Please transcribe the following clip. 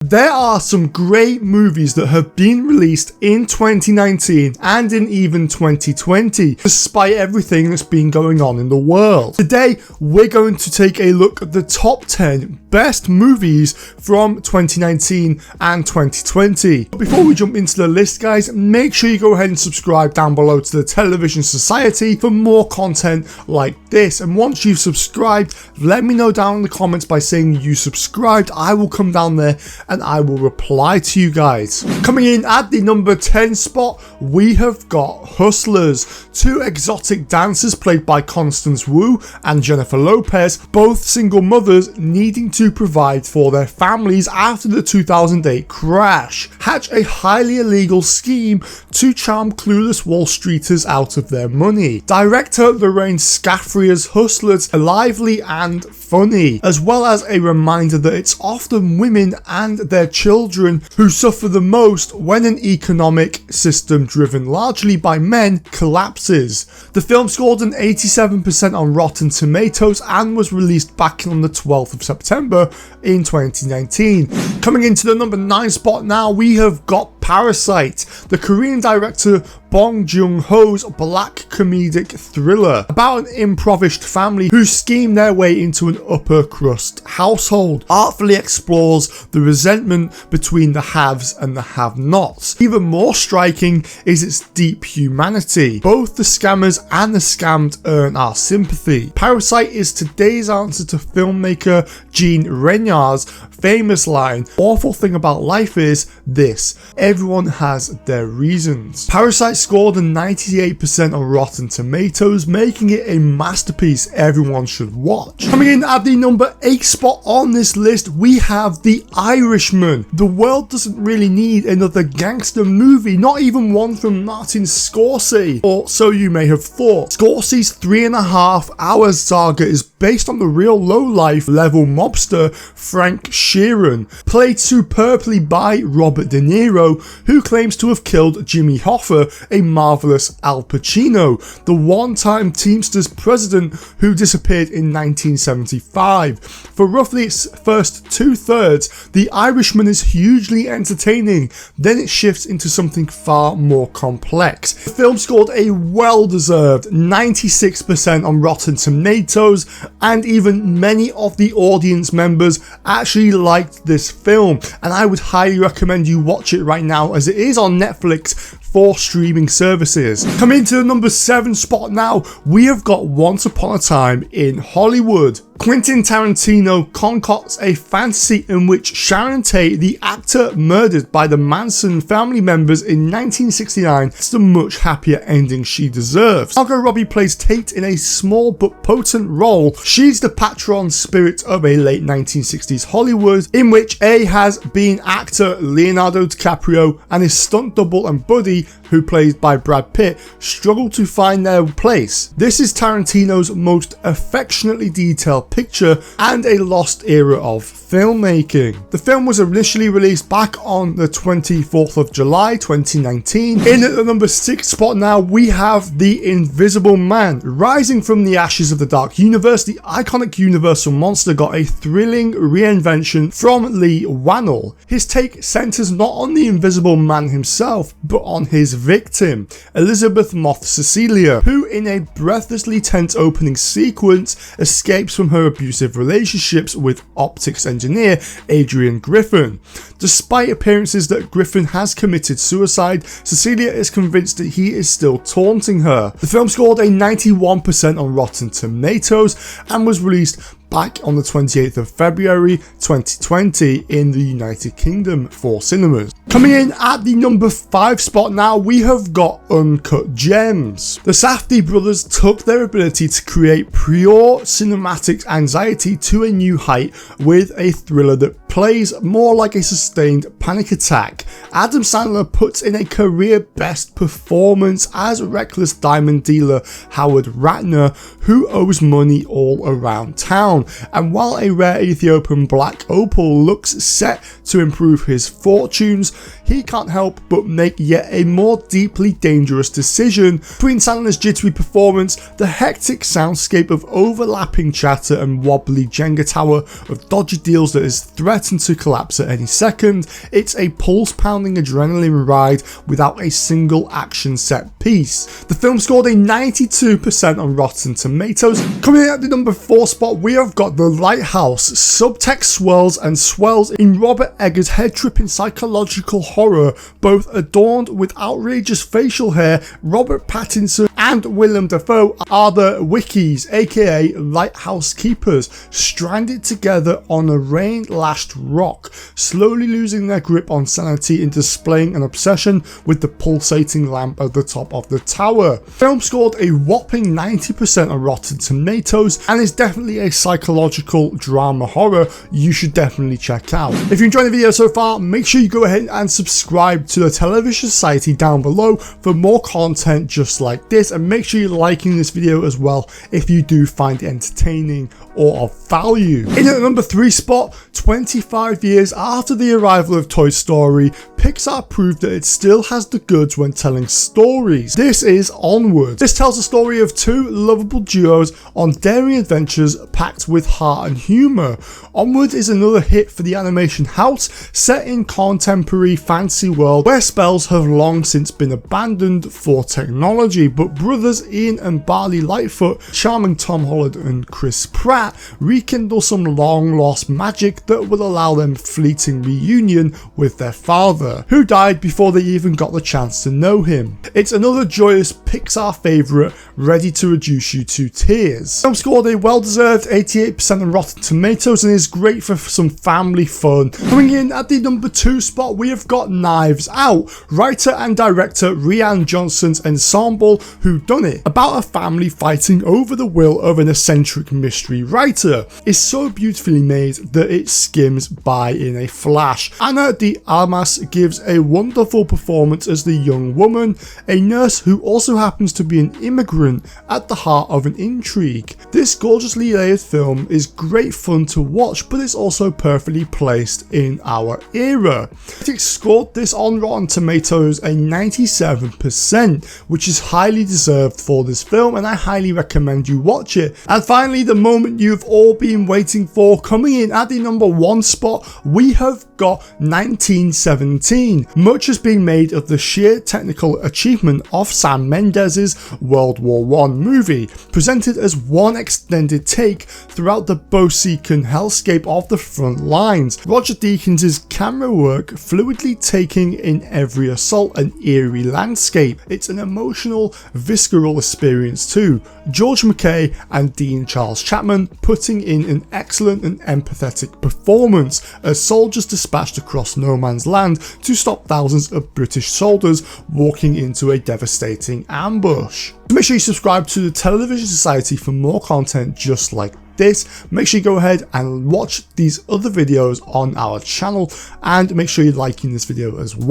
There are some great movies that have been released in 2019 and in even 2020, despite everything that's been going on in the world. Today, we're going to take a look at the top 10 best movies from 2019 and 2020. But before we jump into the list, guys, make sure you go ahead and subscribe down below to the Television Society for more content like this. And once you've subscribed, let me know down in the comments by saying you subscribed. I will come down there and I will reply to you guys. Coming in at the number 10 spot, we have got Hustlers. Two exotic dancers played by Constance Wu and Jennifer Lopez, both single mothers needing to provide for their families after the 2008 crash, hatch a highly illegal scheme to charm clueless Wall Streeters out of their money. Director Lorraine Scaffri's Hustlers are lively and funny, as well as a reminder that it's often women and their children who suffer the most when an economic system driven largely by men collapses. The film scored an 87% on Rotten Tomatoes and was released back on the 12th of September in 2019. Coming into the number 9 spot now, we have got Parasite, the Korean director Bong Joon-ho's black comedic thriller about an impoverished family who scheme their way into an upper crust household, artfully explores the resentment between the haves and the have-nots. Even more striking is its deep humanity. Both the scammers and the scammed earn our sympathy. Parasite is today's answer to filmmaker Jean Regnar's famous line, "Awful thing about life is this, everyone has their reasons." Parasite scored a 98% on Rotten Tomatoes, making it a masterpiece everyone should watch. Coming in at the number 8 spot on this list, we have The Irishman. The world doesn't really need another gangster movie, not even one from Martin Scorsese, or so you may have thought. Scorsese's 3.5 hours saga is based on the real low-life level mobster Frank Sheeran, played superbly by Robert De Niro, who claims to have killed Jimmy Hoffa, a marvelous Al Pacino, the one-time Teamsters president who disappeared in 1975. For roughly its first 2/3, The Irishman is hugely entertaining, then it shifts into something far more complex. The film scored a well-deserved 96% on Rotten Tomatoes, and even many of the audience members actually liked this film, and I would highly recommend you watch it right now as it is on Netflix for streaming services. Coming to the number 7 spot now, we have got Once Upon a Time in Hollywood. Quentin Tarantino concocts a fantasy in which Sharon Tate, the actor murdered by the Manson family members in 1969, gets the much happier ending she deserves. Margot Robbie plays Tate in a small but potent role. She's the patron spirit of a late 1960s Hollywood, in which A has been actor Leonardo DiCaprio and his stunt double and buddy, who plays by Brad Pitt, struggle to find their place. This is Tarantino's most affectionately detailed picture and a lost era of filmmaking. The film was initially released back on the 24th of July 2019. In at the number 6 spot now, we have The Invisible Man. Rising from the ashes of the Dark Universe, the iconic Universal monster got a thrilling reinvention from Lee Wannell. His take centers not on the Invisible Man himself, but on his victim, Elizabeth Moth Cecilia, who in a breathlessly tense opening sequence escapes from her abusive relationships with optics engineer Adrian Griffin. Despite appearances that Griffin has committed suicide, Cecilia is convinced that he is still taunting her. The film scored a 91% on Rotten Tomatoes and was released back on the 28th of February 2020 in the United Kingdom for cinemas. Coming in at the number 5 spot now, we have got Uncut Gems. The Safdie brothers took their ability to create pure cinematic anxiety to a new height with a thriller that plays more like a sustained panic attack. Adam Sandler puts in a career best performance as reckless diamond dealer Howard Ratner, who owes money all around town. crown, and while a rare Ethiopian black opal looks set to improve his fortunes, he can't help but make yet a more deeply dangerous decision. Between Santana's jittery performance, the hectic soundscape of overlapping chatter and wobbly Jenga tower of dodgy deals that is threatened to collapse at any second, it's a pulse-pounding adrenaline ride without a single action set piece. The film scored a 92% on Rotten Tomatoes. Coming in at the number 4 spot, we have got The Lighthouse. Subtext swirls and swells in Robert Eggers' head-tripping psychological horror, both adorned with outrageous facial hair. Robert Pattinson and Willem Dafoe are the Wickies, aka lighthouse keepers, stranded together on a rain-lashed rock, slowly losing their grip on sanity and displaying an obsession with the pulsating lamp at the top of the tower. The film scored a whopping 90% on Rotten Tomatoes and is definitely a psychological drama horror you should definitely check out. If you enjoyed the video so far, make sure you go ahead and subscribe to the Television Society down below for more content just like this, and make sure you're liking this video as well if you do find it entertaining or of value. In at the number 3 spot, 25 years after the arrival of Toy Story, Pixar proved that it still has the goods when telling stories. This is Onward. This tells the story of two lovable duos on daring adventures packed with heart and humour. Onward is another hit for the animation house, set in contemporary fantasy world where spells have long since been abandoned for technology, but brothers Ian and Barley Lightfoot, charming Tom Holland and Chris Pratt, rekindle some long lost magic that will allow them fleeting reunion with their father, who died before they even got the chance to know him. It's another joyous Pixar favourite ready to reduce you to tears. The film scored a well-deserved 88% on Rotten Tomatoes and is great for some family fun. Coming in at the number 2 spot, we have got Knives Out. Writer and director Rian Johnson's ensemble whodunit about a family fighting over the will of an eccentric mystery writer is so beautifully made that it skims by in a flash. Ana de Armas gives a wonderful performance as the young woman, a nurse who also happens to be an immigrant at the heart of an intrigue. This gorgeously layered film is great fun to watch, but it's also perfectly placed in our era. Critics scored this on Rotten Tomatoes a 97%, which is highly deserved for this film, and I highly recommend you watch it. And finally, the moment you've all been waiting for, coming in at the number 1 spot, we have got 1917. Much has been made of the sheer technical achievement of Sam Mendes's World War I movie, presented as one extended take throughout the Bosecan hellscape of the front lines. Roger Deakins' camera work fluidly taking in every assault an eerie landscape. It's an emotional, visceral experience too. George McKay and Dean Charles Chapman putting in an excellent and empathetic performance as soldiers dispatched across no man's land to stop thousands of British soldiers walking into a devastating ambush. So make sure you subscribe to the Television Society for more content just like this. Make sure you go ahead and watch these other videos on our channel, and make sure you're liking this video as well.